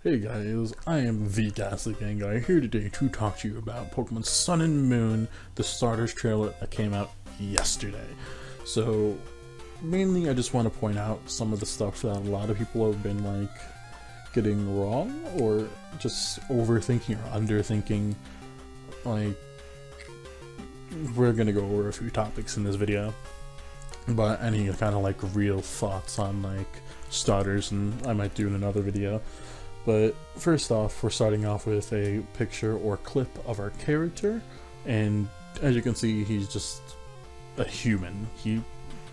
Hey guys, I am the Ghastly Gang Guy here today to talk to you about Pokemon Sun and Moon, the starters trailer that came out yesterday. So, mainly I just want to point out some of the stuff that a lot of people have been like getting wrong or just overthinking or underthinking. Like, we're gonna go over a few topics in this video, but any kind of like real thoughts on like starters, and I might do in another video. But first off, we're starting off with a picture or clip of our character, and as you can see, he's just a human. He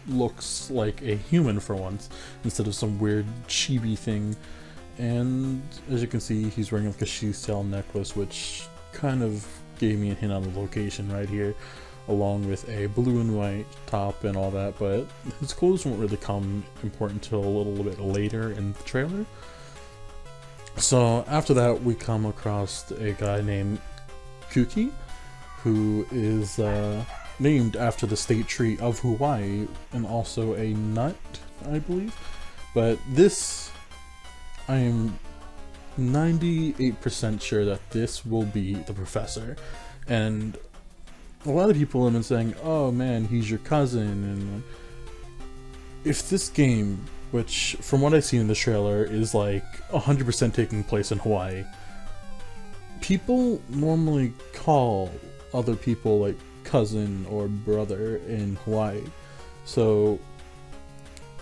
looks like a human for once, instead of some weird chibi thing. And as you can see, he's wearing like a sheath tail necklace, which kind of gave me a hint on the location right here, along with a blue and white top and all that, but his clothes won't really come important until a little bit later in the trailer. So after that, we come across a guy named Kuki, who is named after the state tree of Hawaii, and also a nut, I believe. But this, I am 98% sure that this will be the professor. And a lot of people have been saying, oh man, he's your cousin. And if this game, which from what I've seen in the trailer is like 100% taking place in Hawaii, people normally call other people like cousin or brother in Hawaii. So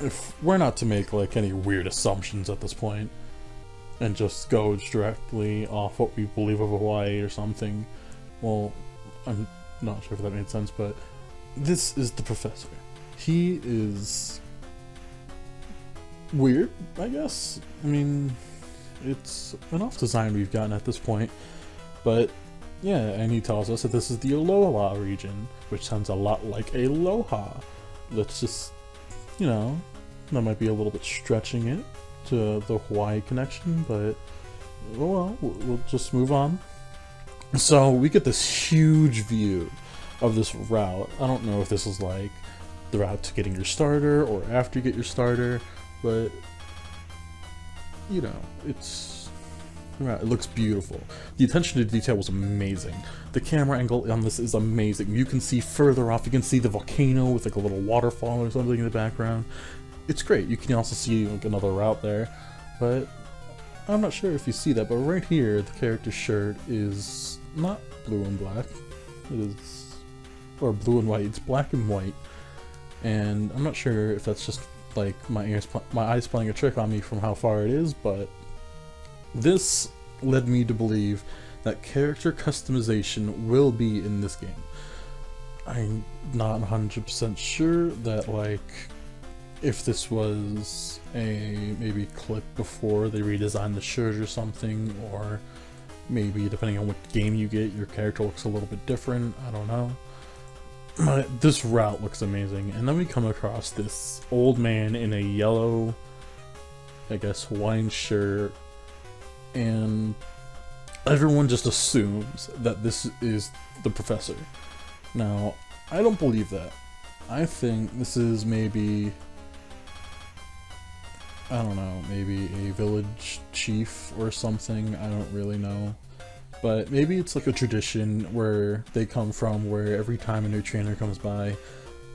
if we're not to make like any weird assumptions at this point and just go directly off what we believe of Hawaii or something, well, I'm not sure if that made sense, but this is the professor. He is weird, I guess. I mean, it's enough design we've gotten at this point, but yeah, and he tells us that this is the Alola region, which sounds a lot like Aloha. Let's just, you know, that might be a little bit stretching it to the Hawaii connection, but well, we'll just move on. So we get this huge view of this route. I don't know if this is like the route to getting your starter or after you get your starter, but you know, it looks beautiful. The attention to detail was amazing. The camera angle on this is amazing. You can see further off, you can see the volcano with like a little waterfall or something in the background. It's great. You can also see like another route there, but I'm not sure if you see that, but right here the character's shirt is not blue and black. It is, or blue and white. It's black and white, and I'm not sure if that's just like my eyes playing a trick on me from how far it is, but this led me to believe that character customization will be in this game. I'm not 100% sure that like if this was a maybe clip before they redesigned the shirt or something, or maybe depending on what game you get, your character looks a little bit different. I don't know. But this route looks amazing. And then we come across this old man in a yellow, I guess, Hawaiian shirt, and everyone just assumes that this is the professor. Now, I don't believe that. I think this is maybe, I don't know, maybe a village chief or something. I don't really know. But maybe it's like a tradition where they come from, where every time a new trainer comes by,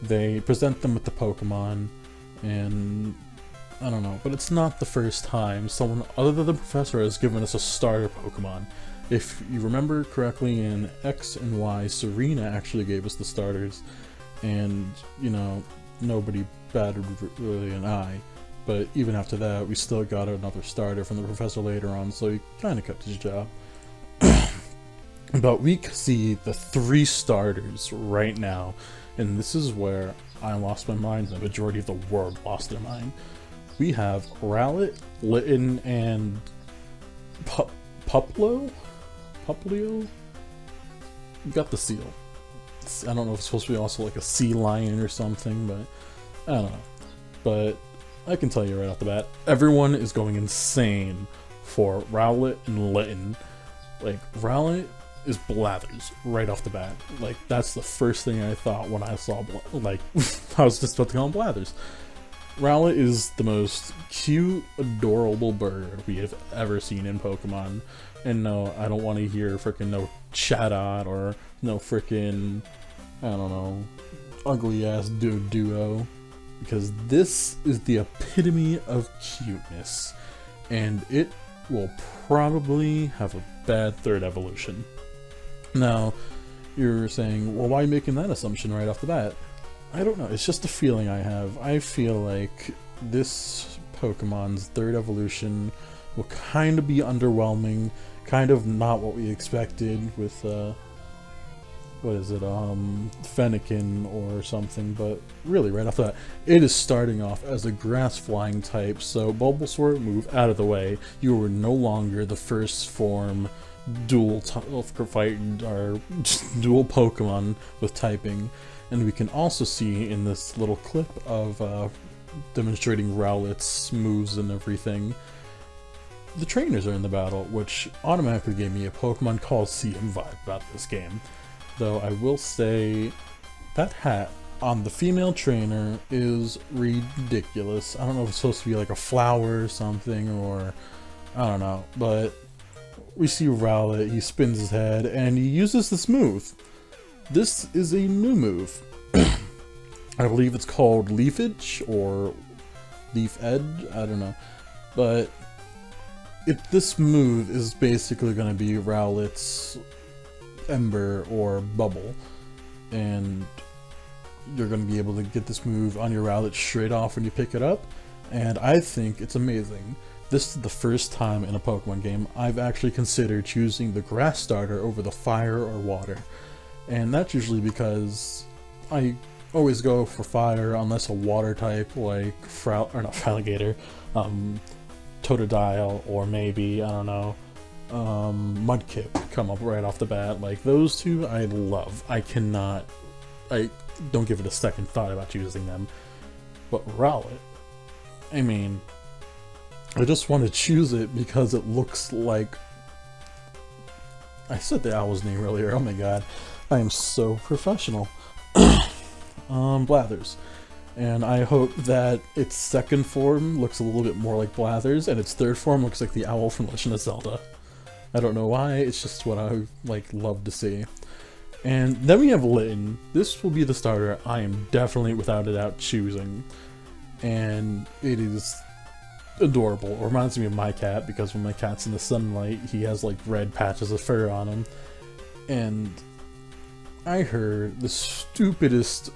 they present them with the Pokemon, and I don't know, but it's not the first time someone other than the professor has given us a starter Pokemon. If you remember correctly, in X and Y, Serena actually gave us the starters, and, you know, nobody batted really an eye. But even after that, we still got another starter from the professor later on, so he kind of kept his job. But we see the 3 starters right now, and this is where I lost my mind, and the majority of the world lost their mind. We have Rowlet, Litten, and Puplio? You got the seal. I don't know if it's supposed to be also like a sea lion or something, but I don't know. But I can tell you right off the bat, everyone is going insane for Rowlet and Litten. Like, Rowlet is Blathers right off the bat. Like, that's the first thing I thought when I saw, like, I was just about to call him Blathers. Rowlet is the most cute, adorable bird we have ever seen in Pokemon. And no, I don't want to hear freaking no Chatot or no freaking, I don't know, ugly ass Duo. Because this is the epitome of cuteness. And it will probably have a bad third evolution. Now, you're saying, well, why are you making that assumption right off the bat? I don't know, it's just a feeling I have. I feel like this Pokemon's third evolution will kind of be underwhelming, kind of not what we expected with, what is it, Fennekin or something, but really right off the bat, it is starting off as a grass flying type, so Bulbasaur, move out of the way. You are no longer the first form dual fight or dual Pokemon with typing. And we can also see in this little clip of demonstrating Rowlet's moves and everything, the trainers are in the battle, which automatically gave me a Pokemon Coliseum vibe about this game. Though I will say that hat on the female trainer is ridiculous. I don't know if it's supposed to be like a flower or something, or I don't know, but we see Rowlet, he spins his head, and he uses this move. This is a new move. I believe it's called Leafage or Leaf Edge, I don't know. But this move is basically going to be Rowlet's Ember or Bubble. And you're going to be able to get this move on your Rowlet straight off when you pick it up. And I think it's amazing. This is the first time in a Pokemon game I've actually considered choosing the grass starter over the fire or water. And that's usually because I always go for fire unless a water type like Feraligatr, Totodile, or maybe, I don't know, Mudkip come up right off the bat. Like, those two I love. I don't give it a second thought about choosing them. But Rowlet, I mean, I just want to choose it because it looks like... I said the owl's name earlier, oh my god. I am so professional. Blathers. And I hope that its second form looks a little bit more like Blathers, and its third form looks like the owl from Legend of Zelda. I don't know why, it's just what I love to see. And then we have Litten. This will be the starter I am definitely, without a doubt, choosing. And it is adorable. It reminds me of my cat, because when my cat's in the sunlight, he has red patches of fur on him. And I heard the stupidest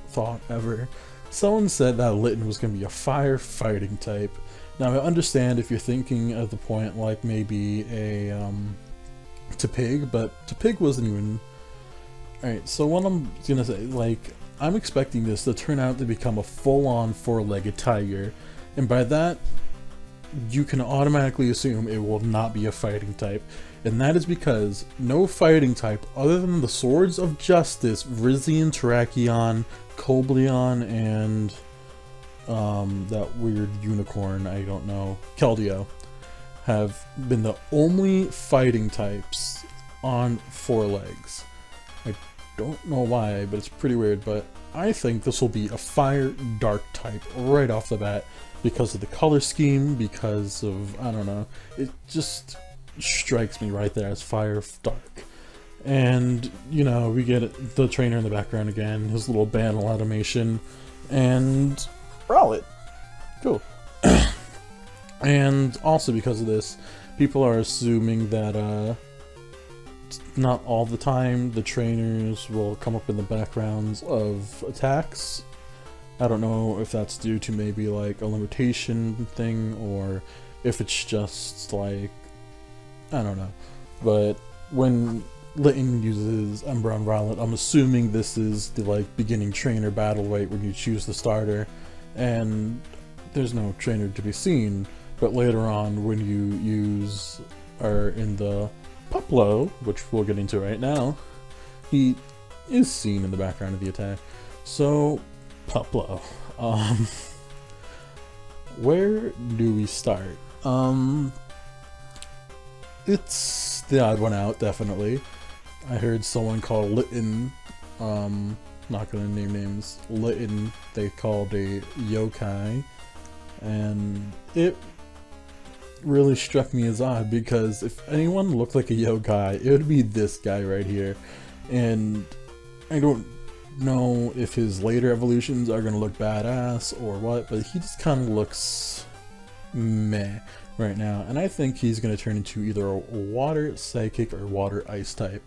thought ever. Someone said that Litten was going to be a fire fighting type. Now I understand if you're thinking at the point maybe a Tepig, but Tepig wasn't even... Alright, so what I'm gonna say, I'm expecting this to turn out to become a full-on four-legged tiger, and by that you can automatically assume it will not be a fighting type. And that is because no fighting type other than the Swords of Justice, Virizion, Terrakion, Cobalion, and that weird unicorn, I don't know, Keldeo, have been the only fighting types on four legs. I don't know why, but it's pretty weird, but I think this will be a fire dark type right off the bat because of the color scheme, because of, I don't know, it just strikes me right there as fire dark. And, you know, we get the trainer in the background again, his little battle animation, and Rowlet. Cool. And also because of this, people are assuming that not all the time the trainers will come up in the backgrounds of attacks. I don't know if that's due to maybe a limitation thing, or if it's just I don't know. But when Litten uses Ember on Rowlet, I'm assuming this is the beginning trainer battle weight when you choose the starter, and there's no trainer to be seen. But later on, when you are in the Puplo, which we'll get into right now, he is seen in the background of the attack. So, Puplo. Where do we start? It's the odd one out, definitely. I heard someone call Litten not gonna name names, Litten, they called a yokai, and it really struck me as odd because if anyone looked like a yokai, it would be this guy right here. And I don't know if his later evolutions are gonna look badass or what, but he just kind of looks meh right now, and I think he's gonna turn into either a water psychic or water ice type.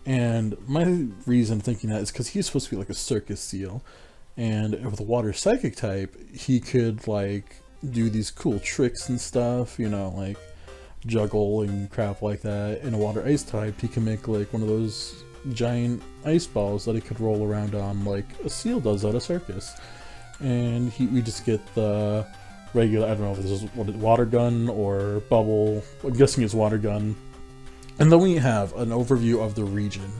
And my reason thinking that is because he's supposed to be like a circus seal, and with a water psychic type, he could like do these cool tricks and stuff, you know, like juggle and crap like that. In a water ice type, he can make like one of those giant ice balls that he could roll around on like a seal does at a circus. And we just get the regular, I don't know if this is water gun or bubble, I'm guessing it's water gun. And then we have an overview of the region.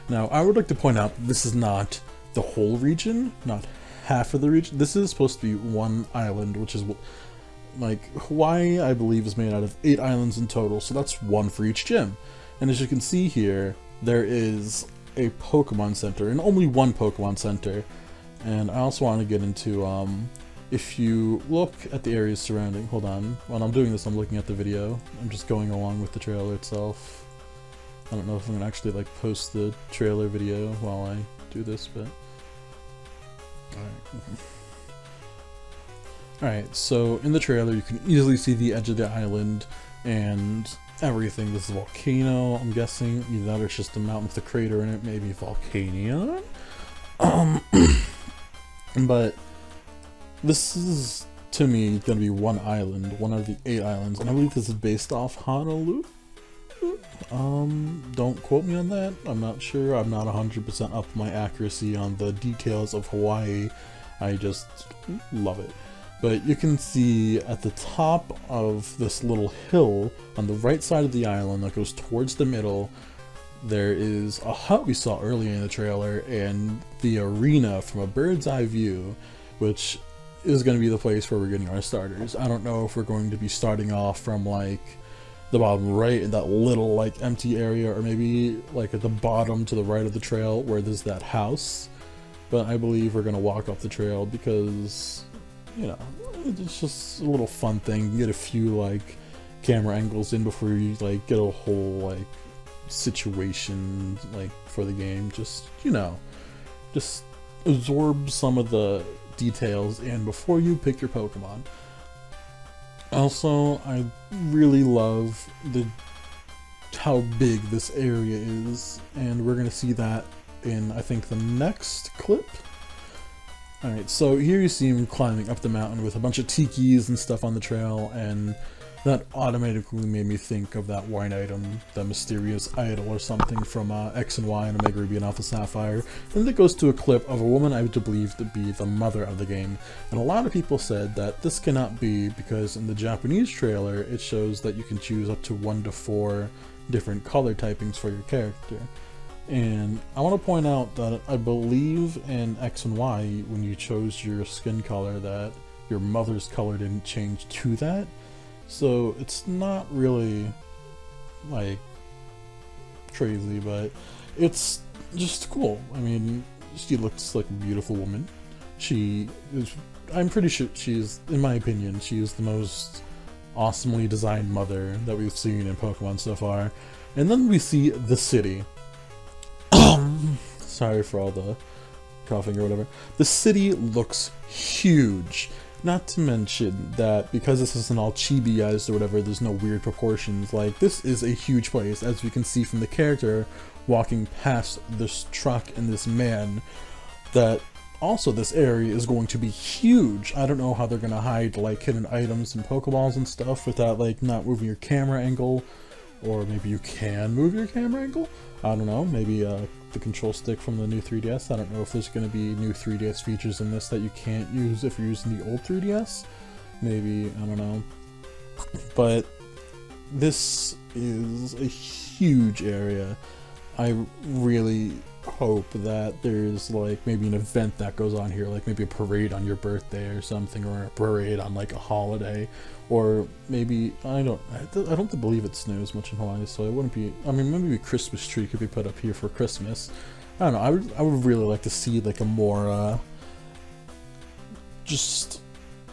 Now I would like to point out this is not the whole region, not half of the region. This is supposed to be one island, which is like Hawaii, I believe, is made out of 8 islands in total, so that's 1 for each gym. And as you can see here, there is a Pokemon Center, and only 1 Pokemon Center. And I also want to get into, if you look at the areas surrounding, hold on, while I'm doing this I'm looking at the video, I'm just going along with the trailer itself. I don't know if I'm gonna actually like post the trailer video while I do this, but Alright, so in the trailer you can easily see the edge of the island and everything. This is a volcano, I'm guessing. Either that or it's just a mountain with a crater in it, maybe Volcanion. But this is, to me, gonna be one island, one of the 8 islands, and I believe this is based off Honolulu. Don't quote me on that, I'm not sure, I'm not 100% up my accuracy on the details of Hawaii, I just love it. But you can see at the top of this little hill on the right side of the island that goes towards the middle, there is a hut we saw earlier in the trailer and the arena from a bird's eye view, which is going to be the place where we're getting our starters. I don't know if we're going to be starting off from like the bottom right in that little like empty area, or maybe like at the bottom to the right of the trail where there's that house. But I believe we're going to walk up the trail because, you know, it's just a little fun thing. You get a few like camera angles in before you like get a whole like situation like for the game. Just, you know, just absorb some of the details in before you pick your Pokemon. Also, I really love how big this area is, and we're gonna see that in, I think, the next clip. Alright, so here you see him climbing up the mountain with a bunch of tikis and stuff on the trail, and that automatically made me think of that white item, the mysterious idol or something from X and Y and Omega Ruby and Alpha Sapphire. And it goes to a clip of a woman I would believe to be the mother of the game. And a lot of people said that this cannot be because in the Japanese trailer it shows that you can choose up to 1 to 4 different color typings for your character. And I want to point out that I believe in X and Y, when you chose your skin color, that your mother's color didn't change to that. So it's not really like crazy, but it's just cool. I mean, she looks like a beautiful woman. She is, I'm pretty sure she's, in my opinion, she is the most awesomely designed mother that we've seen in Pokemon so far. And then we see the city. Sorry for all the coughing or whatever. The city looks huge. Not to mention that because this isn't all chibi-ized or whatever, there's no weird proportions. Like, this is a huge place, as we can see from the character walking past this truck and this man, that also this area is going to be huge. I don't know how they're going to hide, like, hidden items and Pokeballs and stuff without, like, not moving your camera angle. Or maybe you can move your camera angle? I don't know, maybe the control stick from the new 3DS. I don't know if there's going to be new 3DS features in this that you can't use if you're using the old 3DS. Maybe, I don't know. But this is a huge area. I really hope that there's like maybe an event that goes on here, like maybe a parade on your birthday or something, or a parade on like a holiday, or maybe I don't believe it snows much in Hawaii, so it wouldn't be, I mean, maybe a Christmas tree could be put up here for Christmas. I don't know, I would really like to see like a more just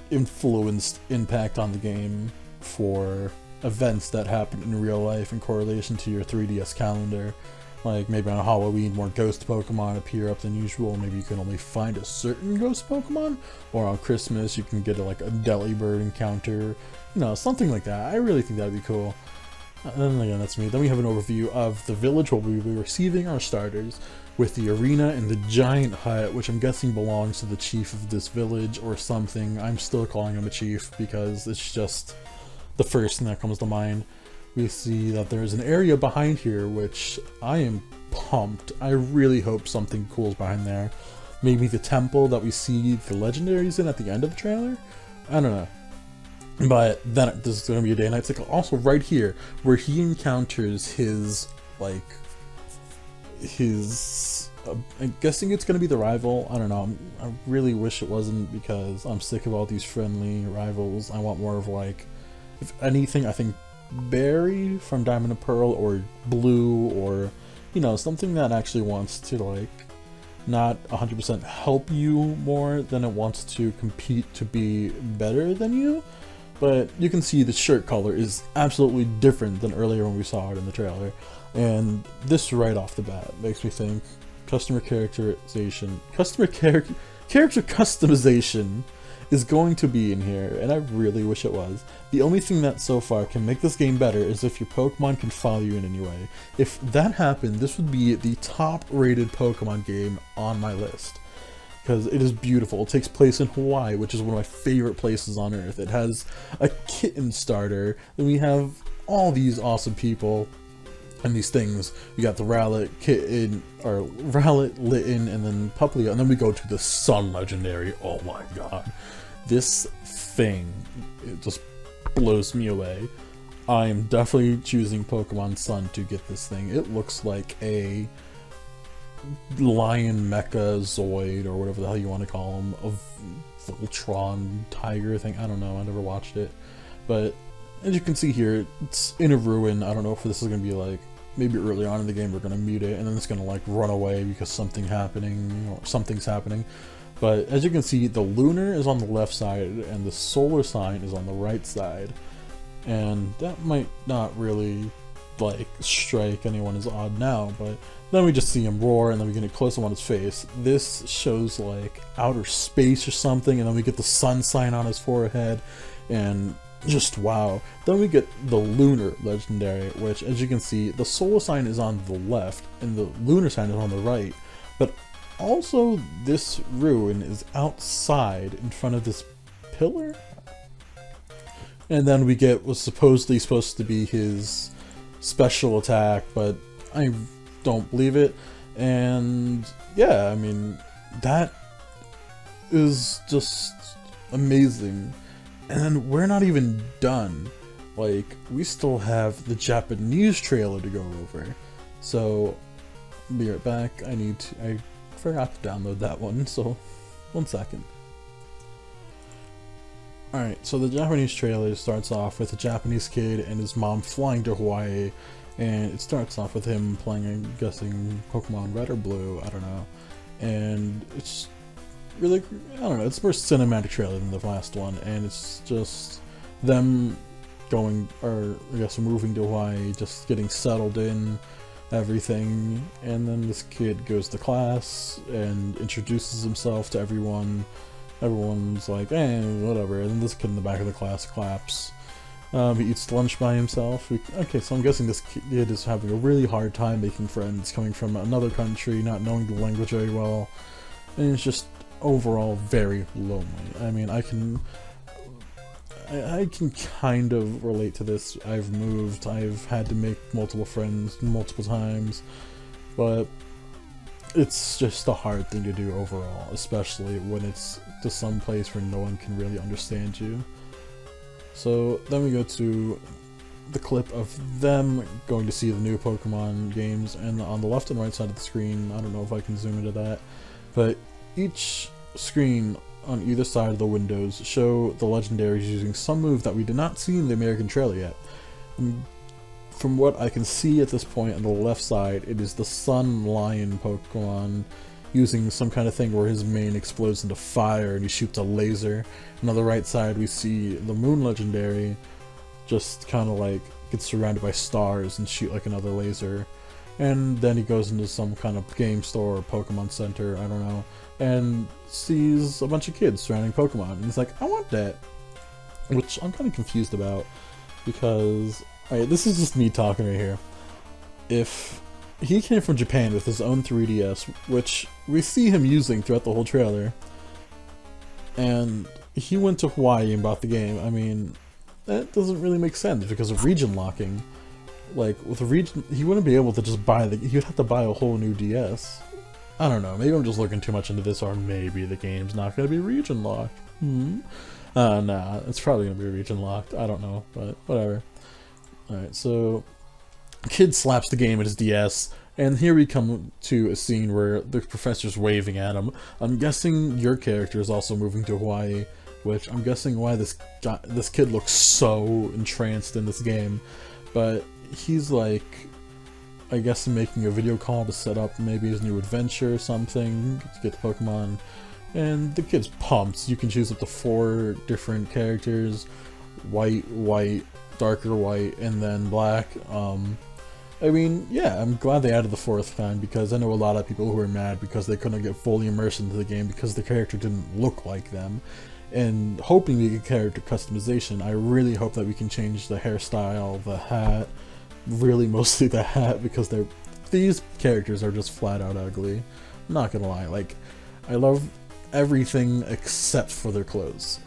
influenced impact on the game for events that happen in real life in correlation to your 3DS calendar. Like maybe on Halloween more ghost Pokemon appear up than usual, maybe you can only find a certain ghost Pokemon, or on Christmas you can get like a Delibird encounter, you know, something like that. I really think that'd be cool. And then again, that's me. Then we have an overview of the village where we'll be receiving our starters, with the arena and the giant hut, which I'm guessing belongs to the chief of this village or something. I'm still calling him a chief because it's just the first thing that comes to mind. We see that there's an area behind here, which I am pumped. I really hope something cool is behind there. Maybe the temple that we see the legendaries in at the end of the trailer? I don't know. But then this is going to be a day and night cycle. Also right here, where he encounters his, like, I'm guessing it's going to be the rival. I don't know. I really wish it wasn't, because I'm sick of all these friendly rivals. I want more of, like, if anything, I think Barry from Diamond and Pearl, or Blue, or, you know, something that actually wants to, like, not 100% help you more than it wants to compete to be better than you. But you can see the shirt color is absolutely different than earlier when we saw it in the trailer. And this right off the bat makes me think customer characterization, character customization is going to be in here, and I really wish it was. The only thing that so far can make this game better is if your Pokemon can follow you in any way. If that happened, this would be the top rated Pokemon game on my list, because it is beautiful. It takes place in Hawaii, which is one of my favorite places on earth. It has a kitten starter, and we have all these awesome people and these things. We got the Rowlet, Kitten, or Rowlet, Litten, and then Puplio, and then we go to the Sun Legendary. Oh my god. This thing, it just blows me away. I am definitely choosing Pokemon Sun to get this thing. It looks like a Lion Mecha Zoid, or whatever the hell you want to call him, a Voltron Tiger thing. I don't know, I never watched it. But as you can see here, it's in a ruin. I don't know if this is going to be like, maybe early on in the game we're going to mute it, and then it's going to like run away because something's happening. But as you can see, the lunar is on the left side, and the solar sign is on the right side. And that might not really like strike anyone as odd now, but then we just see him roar, and then we get a close-up on his face. This shows like outer space or something, and then we get the sun sign on his forehead, and just wow. Then we get the lunar legendary, which as you can see, the solar sign is on the left and the lunar sign is on the right, but also this ruin is outside in front of this pillar. And then we get what's supposedly supposed to be his special attack, but I don't believe it. And yeah, I mean, that is just amazing. And then we're not even done. Like, we still have the Japanese trailer to go over. So, I'll be right back. I forgot to download that one, so 1 second. Alright, so the Japanese trailer starts off with a Japanese kid and his mom flying to Hawaii. And it starts off with him playing, I'm guessing, Pokemon Red or Blue, I don't know. And it's really, I don't know, it's more cinematic trailer than the last one, and it's just them going, or I guess moving to Hawaii, just getting settled in, everything, and then this kid goes to class and introduces himself to everyone. Everyone's like, eh, whatever, and then this kid in the back of the class claps. He eats lunch by himself. Okay, so I'm guessing this kid is having a really hard time making friends, coming from another country, not knowing the language very well, and it's just overall very lonely. I mean, I can kind of relate to this. I've moved, I've had to make multiple friends multiple times, but it's just a hard thing to do overall, especially when it's to some place where no one can really understand you. So then we go to the clip of them going to see the new Pokemon games, and on the left and right side of the screen, I don't know if I can zoom into that, but each screen on either side of the windows show the legendaries using some move that we did not see in the American trailer yet. I'm from what I can see at this point on the left side, it is the Sun Lion Pokemon using some kind of thing where his mane explodes into fire and he shoots a laser. And on the right side we see the Moon Legendary just kind of like gets surrounded by stars and shoot like another laser. And then he goes into some kind of game store or Pokemon Center, I don't know, and sees a bunch of kids surrounding Pokemon. And he's like, I want that. Which I'm kind of confused about, because, alright, this is just me talking right here. If he came from Japan with his own 3DS, which we see him using throughout the whole trailer, and he went to Hawaii and bought the game, I mean, that doesn't really make sense because of region locking. Like, with a region, he wouldn't be able to just buy he would have to buy a whole new DS. I don't know, maybe I'm just looking too much into this, or maybe the game's not going to be region locked. Nah, it's probably going to be region locked, I don't know, but whatever. Alright, so kid slaps the game at his DS, and here we come to a scene where the professor's waving at him. I'm guessing your character is also moving to Hawaii, which I'm guessing why this kid looks so entranced in this game. But he's like, I guess making a video call to set up maybe his new adventure or something to get the Pokemon. And the kid's pumped. You can choose up to 4 different characters: white, darker white, and then black. I mean, yeah, I'm glad they added the 4th kind, because I know a lot of people who are mad because they couldn't get fully immersed into the game because the character didn't look like them. And hoping we get character customization, I really hope that we can change the hairstyle, the hat, really mostly the hat, because these characters are just flat out ugly. I'm not gonna lie, like, I love everything except for their clothes.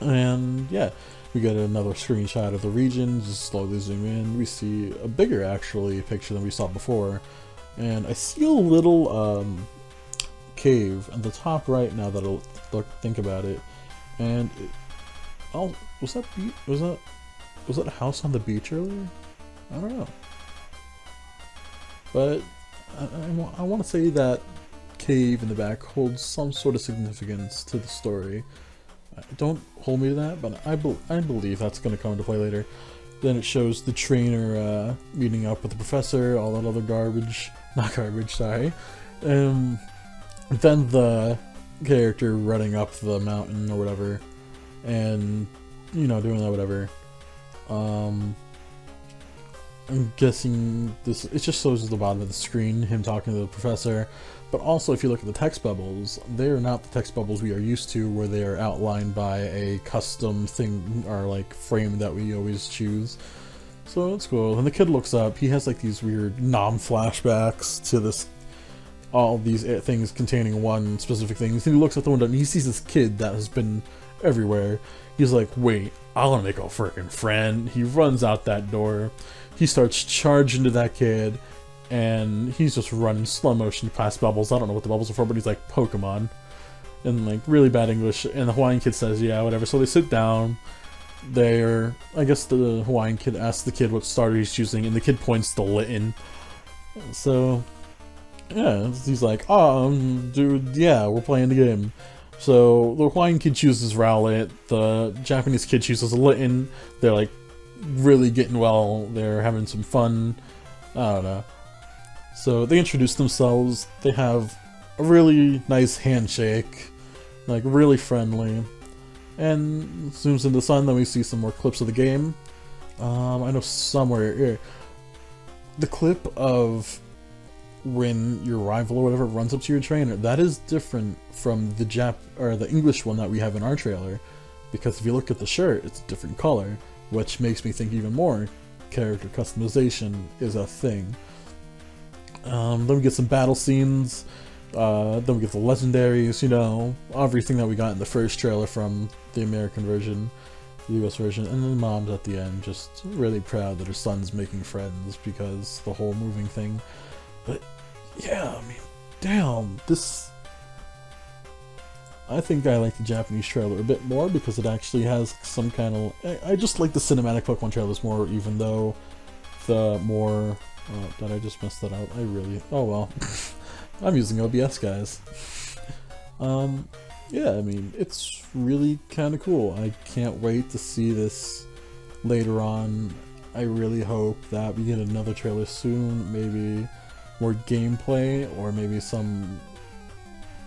And yeah, we get another screenshot of the region, just slowly zoom in. We see a bigger, actually, picture than we saw before. And I see a little cave at the top right now that I'll think about it. And was that a house on the beach earlier? I don't know. But I want to say that cave in the back holds some sort of significance to the story. Don't hold me to that, but I believe that's going to come into play later. Then it shows the trainer meeting up with the professor, all that other garbage. Not garbage, sorry. Then the character running up the mountain or whatever, and, you know, doing that whatever. I'm guessing this, it just shows at the bottom of the screen, him talking to the professor. But also, if you look at the text bubbles, they are not the text bubbles we are used to, where they are outlined by a custom thing, or like frame that we always choose. So that's cool. And the kid looks up, he has like these weird flashbacks to this, all these things containing one specific thing. And he looks out the window and he sees this kid that has been everywhere. He's like, wait, I want to make a freaking friend. He runs out that door. He starts charging to that kid, and he's just running slow motion past bubbles. I don't know what the bubbles are for, but he's like, Pokemon. In like really bad English, and the Hawaiian kid says, yeah, whatever. So they sit down. I guess the Hawaiian kid asks the kid what starter he's choosing, and the kid points to Litten. So, yeah, he's like, dude, yeah, we're playing the game. So the Hawaiian kid chooses Rowlet, the Japanese kid chooses Litten. They're like really getting well, they're having some fun, I don't know. So they introduce themselves, they have a really nice handshake, like really friendly, and zooms into the sun. Then we see some more clips of the game. I know somewhere here, the clip of when your rival or whatever runs up to your trainer, that is different from the English one that we have in our trailer, because if you look at the shirt, it's a different color, which makes me think even more character customization is a thing. Then we get some battle scenes, then we get the legendaries, you know, everything that we got in the first trailer from the American version, the US version, and then Mom's at the end, just really proud that her son's making friends because the whole moving thing. But yeah, I mean, damn, I think I like the Japanese trailer a bit more because it actually has some kind of... I just like the cinematic Pokemon trailers more, even though the more... did I just mess that out? Oh well. I'm using OBS, guys. Yeah, I mean, it's really kind of cool. I can't wait to see this later on. I really hope that we get another trailer soon, maybe more gameplay, or maybe some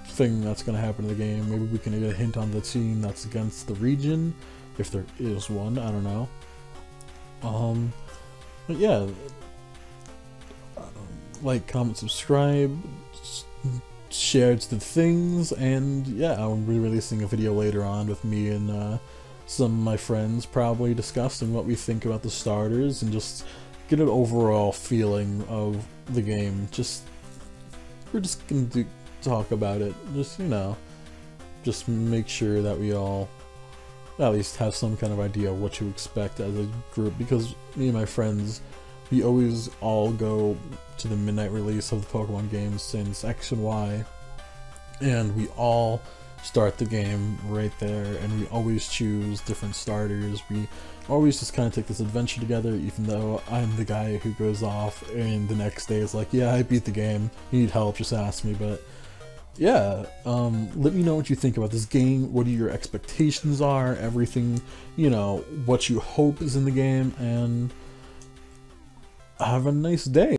thing that's going to happen in the game. Maybe we can get a hint on the team that's against the region, if there is one, I don't know. But yeah, like, comment, subscribe, share the things, and yeah, I'll be releasing a video later on with me and some of my friends, probably discussing what we think about the starters and just get an overall feeling of the game. We're just gonna talk about it, just, you know, just make sure that we all at least have some kind of idea of what to expect as a group, because me and my friends, we always all go to the midnight release of the Pokemon games since X and Y, and we all start the game right there, and we always choose different starters. We always just kind of take this adventure together, even though I'm the guy who goes off and the next day is like, yeah, I beat the game, you need help, just ask me. But yeah, let me know what you think about this game, what your expectations are, everything, you know, what you hope is in the game, and have a nice day.